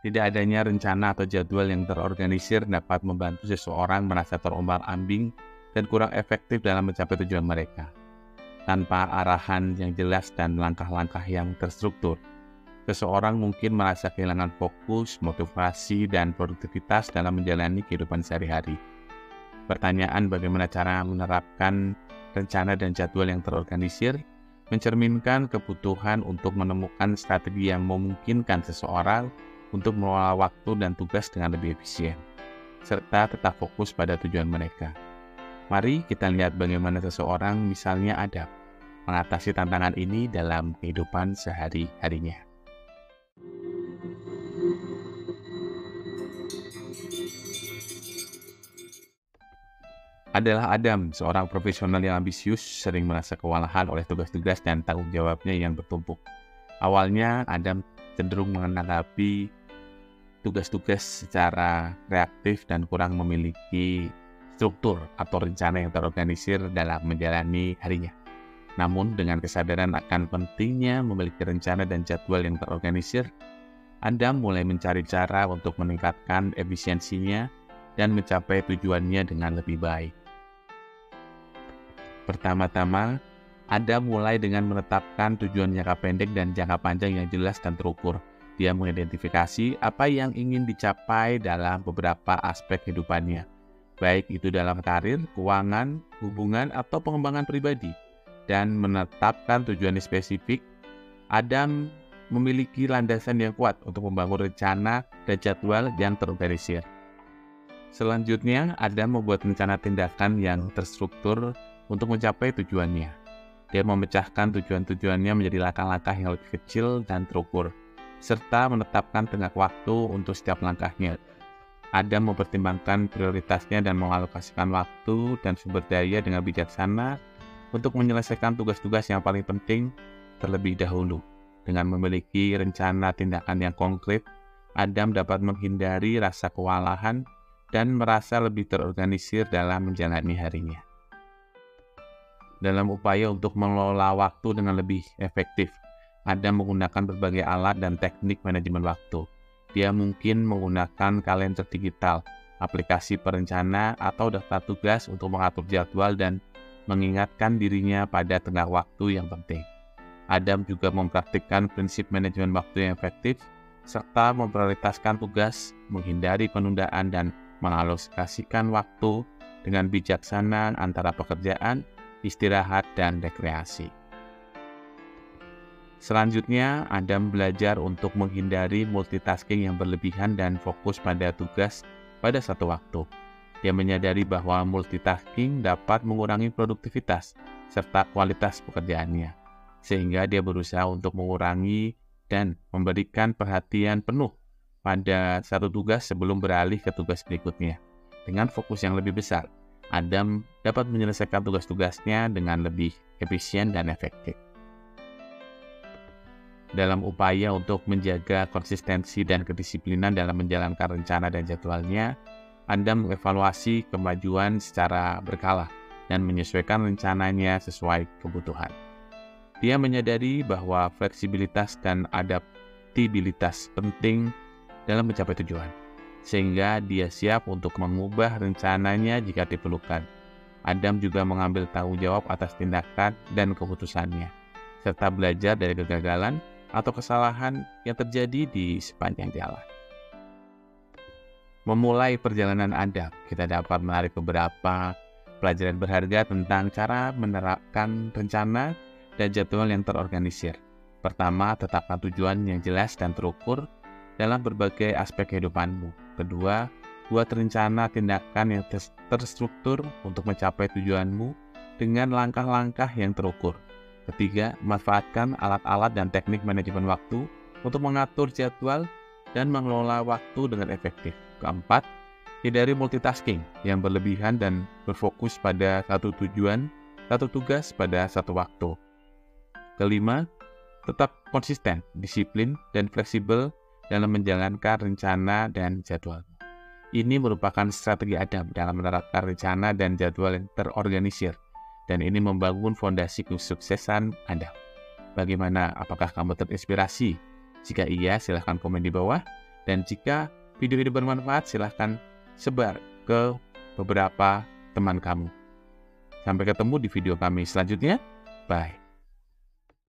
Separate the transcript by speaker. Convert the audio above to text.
Speaker 1: Tidak adanya rencana atau jadwal yang terorganisir dapat membantu seseorang merasa terombang-ambing dan kurang efektif dalam mencapai tujuan mereka. Tanpa arahan yang jelas dan langkah-langkah yang terstruktur, seseorang mungkin merasa kehilangan fokus, motivasi, dan produktivitas dalam menjalani kehidupan sehari-hari. Pertanyaan bagaimana cara menerapkan rencana dan jadwal yang terorganisir mencerminkan kebutuhan untuk menemukan strategi yang memungkinkan seseorang untuk mengelola waktu dan tugas dengan lebih efisien, serta tetap fokus pada tujuan mereka. Mari kita lihat bagaimana seseorang, misalnya Adam, mengatasi tantangan ini dalam kehidupan sehari-harinya. Adalah Adam, seorang profesional yang ambisius, sering merasa kewalahan oleh tugas-tugas dan tanggung jawabnya yang bertumpuk. Awalnya, Adam cenderung menanggapi tugas-tugas secara reaktif dan kurang memiliki struktur atau rencana yang terorganisir dalam menjalani harinya. Namun, dengan kesadaran akan pentingnya memiliki rencana dan jadwal yang terorganisir, Adam mulai mencari cara untuk meningkatkan efisiensinya dan mencapai tujuannya dengan lebih baik. Pertama-tama, Adam mulai dengan menetapkan tujuan jangka pendek dan jangka panjang yang jelas dan terukur. Dia mengidentifikasi apa yang ingin dicapai dalam beberapa aspek kehidupannya, baik itu dalam karir, keuangan, hubungan, atau pengembangan pribadi. Dan menetapkan tujuan spesifik, Adam memiliki landasan yang kuat untuk membangun rencana dan jadwal yang terorganisir. Selanjutnya, Adam membuat rencana tindakan yang terstruktur untuk mencapai tujuannya. Dia memecahkan tujuan-tujuannya menjadi langkah-langkah yang lebih kecil dan terukur, serta menetapkan tenggat waktu untuk setiap langkahnya. Adam mempertimbangkan prioritasnya dan mengalokasikan waktu dan sumber daya dengan bijaksana untuk menyelesaikan tugas-tugas yang paling penting terlebih dahulu. Dengan memiliki rencana tindakan yang konkret, Adam dapat menghindari rasa kewalahan dan merasa lebih terorganisir dalam menjalani harinya. Dalam upaya untuk mengelola waktu dengan lebih efektif, Adam menggunakan berbagai alat dan teknik manajemen waktu. Dia mungkin menggunakan kalender digital, aplikasi perencana, atau daftar tugas untuk mengatur jadwal dan mengingatkan dirinya pada tengah waktu yang penting. Adam juga mempraktikkan prinsip manajemen waktu yang efektif, serta memprioritaskan tugas, menghindari penundaan, dan mengalokasikan waktu dengan bijaksana antara pekerjaan, istirahat, dan rekreasi. Selanjutnya, Adam belajar untuk menghindari multitasking yang berlebihan dan fokus pada tugas pada satu waktu. Dia menyadari bahwa multitasking dapat mengurangi produktivitas serta kualitas pekerjaannya, sehingga dia berusaha untuk mengurangi dan memberikan perhatian penuh pada satu tugas sebelum beralih ke tugas berikutnya. Dengan fokus yang lebih besar, Adam dapat menyelesaikan tugas-tugasnya dengan lebih efisien dan efektif. Dalam upaya untuk menjaga konsistensi dan kedisiplinan dalam menjalankan rencana dan jadwalnya, Adam mengevaluasi kemajuan secara berkala dan menyesuaikan rencananya sesuai kebutuhan. Dia menyadari bahwa fleksibilitas dan adaptabilitas penting dalam mencapai tujuan, sehingga dia siap untuk mengubah rencananya jika diperlukan. Adam juga mengambil tanggung jawab atas tindakan dan keputusannya, serta belajar dari kegagalan atau kesalahan yang terjadi di sepanjang jalan. Memulai perjalanan Adam, kita dapat menarik beberapa pelajaran berharga tentang cara menerapkan rencana dan jadwal yang terorganisir. Pertama, tetapkan tujuan yang jelas dan terukur dalam berbagai aspek kehidupanmu. Kedua, buat rencana tindakan yang terstruktur untuk mencapai tujuanmu dengan langkah-langkah yang terukur. Ketiga, manfaatkan alat-alat dan teknik manajemen waktu untuk mengatur jadwal dan mengelola waktu dengan efektif. Keempat, hindari multitasking yang berlebihan dan berfokus pada satu tujuan, satu tugas pada satu waktu. Kelima, tetap konsisten, disiplin, dan fleksibel dalam menjalankan rencana dan jadwal. Ini merupakan strategi Adam dalam menerapkan rencana dan jadwal yang terorganisir, dan ini membangun fondasi kesuksesan Anda. Bagaimana? Apakah kamu terinspirasi? Jika iya, silahkan komen di bawah. Dan jika video ini bermanfaat, silahkan sebar ke beberapa teman kamu. Sampai ketemu di video kami selanjutnya. Bye.